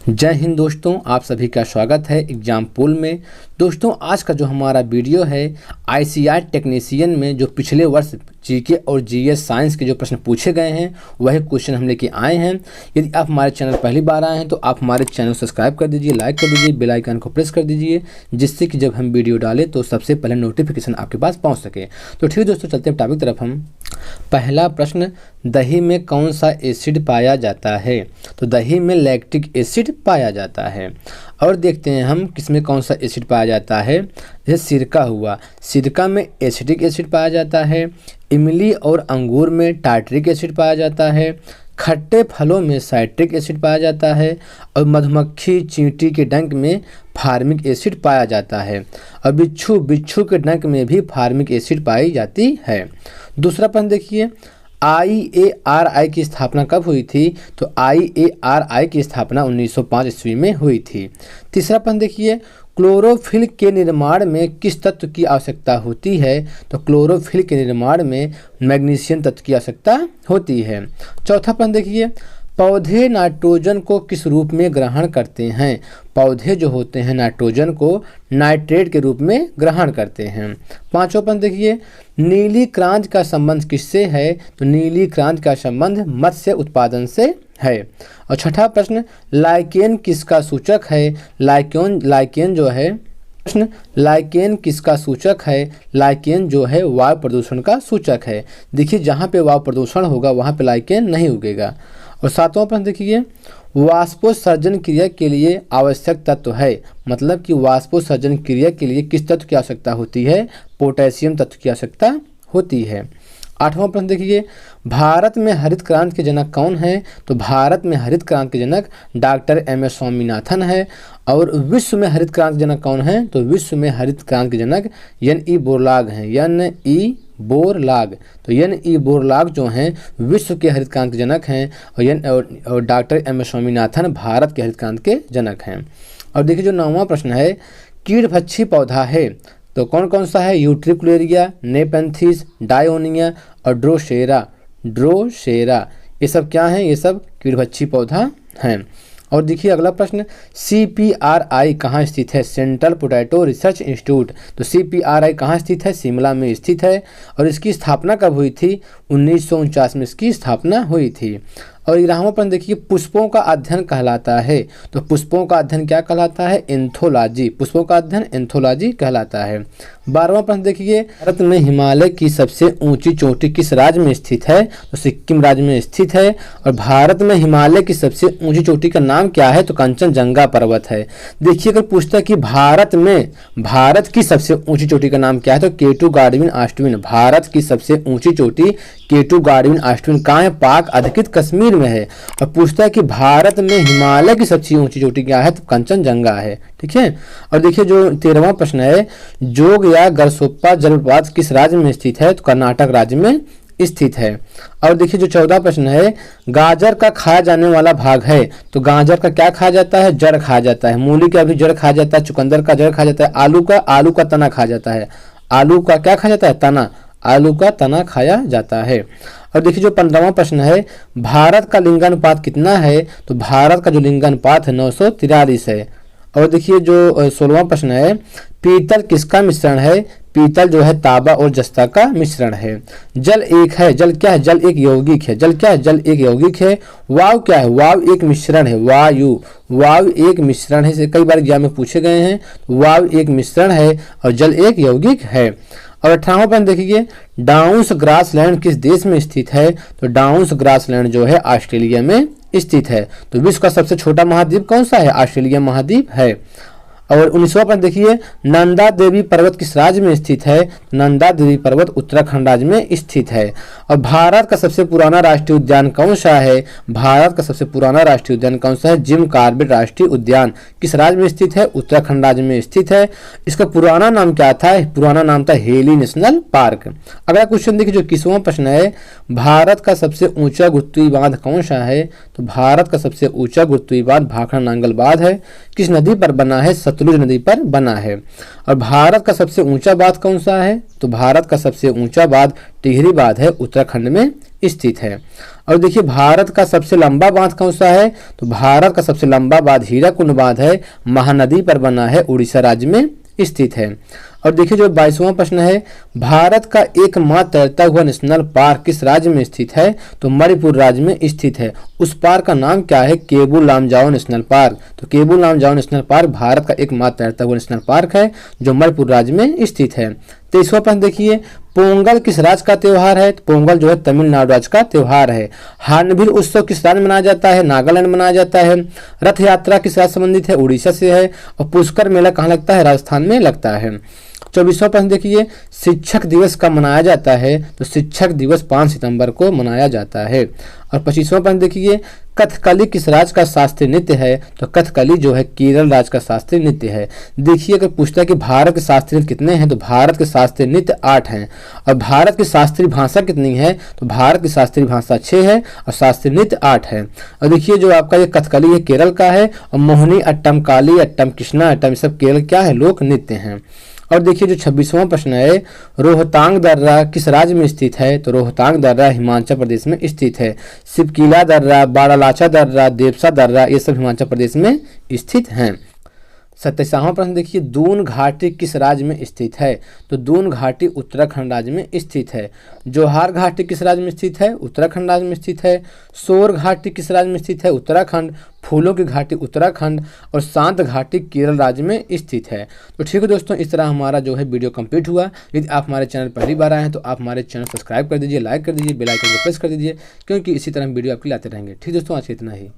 जय हिंद दोस्तों, आप सभी का स्वागत है एग्जाम पोल में। दोस्तों, आज का जो हमारा वीडियो है आईसीआर टेक्नीशियन में जो पिछले वर्ष जीके और जीएस साइंस के जो प्रश्न पूछे गए हैं वही क्वेश्चन हम लेके आए हैं। यदि आप हमारे चैनल पहली बार आए हैं तो आप हमारे चैनल को सब्सक्राइब कर दीजिए, लाइक कर दीजिए, बेल आइकन को प्रेस कर दीजिए, जिससे कि जब हम वीडियो डालें तो सबसे पहले नोटिफिकेशन आपके पास पहुँच सके। तो ठीक है दोस्तों, चलते हैं टॉपिक तरफ। हम पहला प्रश्न, दही में कौन सा एसिड पाया जाता है? तो दही में लैक्टिक एसिड पाया जाता है। और देखते हैं हम किसमें कौन सा एसिड पाया जाता है। जैसे सिरका हुआ, सिरका में एसिटिक एसिड पाया जाता है। इमली और अंगूर में टार्टरिक एसिड पाया जाता है। खट्टे फलों में साइट्रिक एसिड पाया जाता है। और मधुमक्खी चींटी के डंक में फार्मिक एसिड पाया जाता है। और बिच्छू के डंक में भी फार्मिक एसिड पाई जाती है। दूसरा प्रश्न देखिए, IARI की स्थापना कब हुई थी? तो IARI की स्थापना 1905 ईस्वी में हुई थी। तीसरा प्रश्न देखिए, क्लोरोफिल के निर्माण में किस तत्व की आवश्यकता होती है? तो क्लोरोफिल के निर्माण में मैग्नीशियम तत्व की आवश्यकता होती है। चौथा प्रश्न देखिए, पौधे नाइट्रोजन को किस रूप में ग्रहण करते हैं? पौधे जो होते हैं नाइट्रोजन को नाइट्रेट के रूप में ग्रहण करते हैं। पांचवा प्रश्न देखिए, नीली क्रांति का संबंध किससे है? तो नीली क्रांति का संबंध मत्स्य उत्पादन से है। और छठा प्रश्न, लाइकेन किसका सूचक है? लाइकेन जो है प्रश्न, लाइकेन किसका सूचक है? लाइकेन जो है वायु प्रदूषण का सूचक है। देखिए, जहाँ पे वायु प्रदूषण होगा वहाँ पे लाइकेन नहीं उगेगा। और सातवां प्रश्न देखिए, वाष्पोत्सर्जन क्रिया के लिए आवश्यक तत्व है। मतलब कि वाष्पोत्सर्जन क्रिया के लिए किस तत्व की आवश्यकता होती है? पोटेशियम तत्व की आवश्यकता होती है। आठवां प्रश्न देखिए, भारत में हरित क्रांति के जनक कौन है? तो भारत में हरित क्रांति के जनक डॉक्टर MS स्वामीनाथन है। और विश्व में हरित क्रांति के जनक कौन है? तो विश्व में हरित क्रांति के जनक NE बोरलाग हैं। NE बोरलाग, तो NE बोरलाग जो हैं विश्व के हरित क्रांति के जनक हैं। और डॉक्टर MS स्वामीनाथन भारत के हरित क्रांति के जनक हैं। और देखिए, जो 9वां प्रश्न है, कीड़भक्षी पौधा है तो कौन कौन सा है? यूट्रिकुलेरिया, नेपेंथिस, डायोनिया और ड्रोसेरा। ये सब क्या हैं? ये सब कीड़भक्षी पौधा हैं। और देखिए अगला प्रश्न, CPRI कहाँ स्थित है? Central potato research institute. तो CPRI कहाँ स्थित है? शिमला में स्थित है। और इसकी स्थापना कब हुई थी? 1949 में इसकी स्थापना हुई थी। और 11वां प्रश्न देखिए, पुष्पों का अध्ययन कहलाता है। तो पुष्पों का अध्ययन क्या कहलाता है? एंथोलॉजी। पुष्पों का अध्ययन एंथोलॉजी कहलाता है। 12वां प्रश्न देखिए, भारत में हिमालय की सबसे ऊंची चोटी किस राज्य में स्थित है? तो सिक्किम राज्य में स्थित है। और भारत में हिमालय की सबसे ऊंची चोटी का नाम क्या है? तो कंचनजंगा पर्वत है। देखिए, अगर पूछता है कि भारत की सबसे ऊंची चोटी का नाम क्या है? तो केटू गार्डविन ऑस्टविन। भारत की सबसे ऊंची चोटी केटू गार्डविन ऑस्टविन कहाँ है? पाक अधिकृत कश्मीर में है। और पूछता है कि भारत में हिमालय की सबसे ऊंची चोटी क्या है? तो कंचनजंगा है। ठीक है। और देखिए, जो 13वां प्रश्न है, जोग या गरसोप्पा जलप्रपात किस राज्य में स्थित है? तो कर्नाटक राज्य में स्थित है। और देखिए, जो 14वां प्रश्न है, गाजर का खाया जाने वाला भाग है। तो गाजर का क्या खाया जाता है? जड़ खाया जाता है। मूली का भी जड़ खाया जाता है। चुकंदर का जड़ खाया जाता है। आलू का तना खाया जाता है। आलू का क्या खाया जाता है? तना। आलू का तना खाया जाता है। और देखिए, जो 15वां प्रश्न है, भारत का लिंगानुपात कितना है? तो भारत का जो लिंगानुपात है 943 है। और देखिए, जो 16वां प्रश्न है, पीतल किसका मिश्रण है? पीतल जो है तांबा और जस्ता का मिश्रण है। जल एक है। जल क्या है? जल एक यौगिक है। जल क्या है? जल एक यौगिक है। वायु क्या है? वायु एक मिश्रण है। वायु एक मिश्रण है। कई बार एग्जाम में पूछे गए हैं। वायु एक मिश्रण है और जल एक यौगिक है। और 18वां प्रश्न देखिए, डाउन्स ग्रासलैंड किस देश में स्थित है? तो डाउन्स ग्रासलैंड जो है ऑस्ट्रेलिया में स्थित है। तो विश्व का सबसे छोटा महाद्वीप कौन सा है? ऑस्ट्रेलिया महाद्वीप है। और 19वां प्रश्न देखिए, नंदा देवी पर्वत किस राज्य में स्थित है? नंदा देवी पर्वत उत्तराखंड राज्य में स्थित है। और भारत का सबसे पुराना राष्ट्रीय उद्यान कौन सा है? भारत का सबसे पुराना राष्ट्रीय उद्यान कौन सा है? जिम कॉर्बेट राष्ट्रीय उद्यान किस राज्य में स्थित है? उत्तराखंड राज्य में स्थित है। इसका पुराना नाम क्या था? पुराना नाम था हेली नेशनल पार्क। अगला क्वेश्चन देखिए, जो 21वां प्रश्न है, भारत का सबसे ऊंचा गुरुत्वीय बांध कौन सा है? तो भारत का सबसे ऊंचा गुरुत्वीय बांध भाखड़ा नांगल बांध है। किस नदी पर बना है? सतलुज नदी पर बना है। और भारत का सबसे ऊंचा बांध कौन सा है? तो भारत का सबसे ऊंचा बांध टिहरी बांध है, उत्तराखंड में स्थित है। और देखिए भारत का सबसे लंबा बांध कौन सा है, तो भारत का सबसे लंबा बांध हीराकुंड बांध है, महानदी पर बना है, उड़ीसा राज्य में स्थित है। और देखिए जो 22वां प्रश्न है, भारत का एकमात्र तैरता हुआ नेशनल पार्क किस राज्य में स्थित है, तो मणिपुर राज्य में स्थित है। उस पार्क का नाम क्या है, केबू लामजाओ नेशनल पार्क। तो केबू लामजाओ नेशनल पार्क भारत का एकमात्र तैरता हुआ नेशनल पार्क है जो मणिपुर राज्य में स्थित है। 23वां प्रश्न देखिए, पोंगल किस राज्य का त्योहार है, तो पोंगल जो है तमिलनाडु राज्य का त्योहार है। हार्नबिल उत्सव किस राज्य में मनाया जाता है, नागालैंड में मनाया जाता है। रथ यात्रा किस राज्य संबंधित है, उड़ीसा से है। और पुष्कर मेला कहाँ लगता है, राजस्थान में लगता है। 24वां प्रश्न देखिए, शिक्षक दिवस कब मनाया जाता है, तो शिक्षक दिवस 5 सितंबर को मनाया जाता है। और 25वां प्रश्न देखिए, कथकली किस राज्य का शास्त्रीय नृत्य है, तो कथकली जो है केरल राज्य का शास्त्रीय नृत्य है। देखिए अगर पूछता है कि भारत के शास्त्रीय नृत्य कितने हैं, तो भारत के शास्त्रीय नृत्य 8 हैं। और भारत की शास्त्रीय भाषा कितनी है, तो भारत की शास्त्रीय भाषा 6 है और शास्त्रीय नृत्य 8 है। और देखिए जो आपका ये कथकली है केरल का है, और मोहिनी अट्टम, काली अट्टम, कृष्णा अट्टम, ये सब केरल क्या है, लोक नृत्य हैं। और देखिए जो 26वां प्रश्न है, रोहतांग दर्रा किस राज्य में स्थित है, तो रोहतांग दर्रा हिमाचल प्रदेश में स्थित है। सिपकीला दर्रा, बारालाचा दर्रा, देवसा दर्रा, ये सब हिमाचल प्रदेश में स्थित हैं। 27वां प्रश्न देखिए, दून घाटी किस राज्य में स्थित है, तो दून घाटी उत्तराखंड राज्य में स्थित है। जोहार घाटी किस राज्य में स्थित है, उत्तराखंड राज्य में स्थित है। सोर घाटी किस राज्य में स्थित है, उत्तराखंड। फूलों की घाटी उत्तराखंड। और शांत घाटी केरल राज्य में स्थित है। तो ठीक है दोस्तों, इस तरह हमारा जो है वीडियो कंप्लीट हुआ। यदि आप हमारे चैनल पहली बार आए हैं तो आप हमारे चैनल सब्सक्राइब कर दीजिए, लाइक कर दीजिए, बेल आइकन को प्रेस कर दीजिए, क्योंकि इसी तरह हम वीडियो आपके लाते रहेंगे। ठीक दोस्तों, आज इतना ही।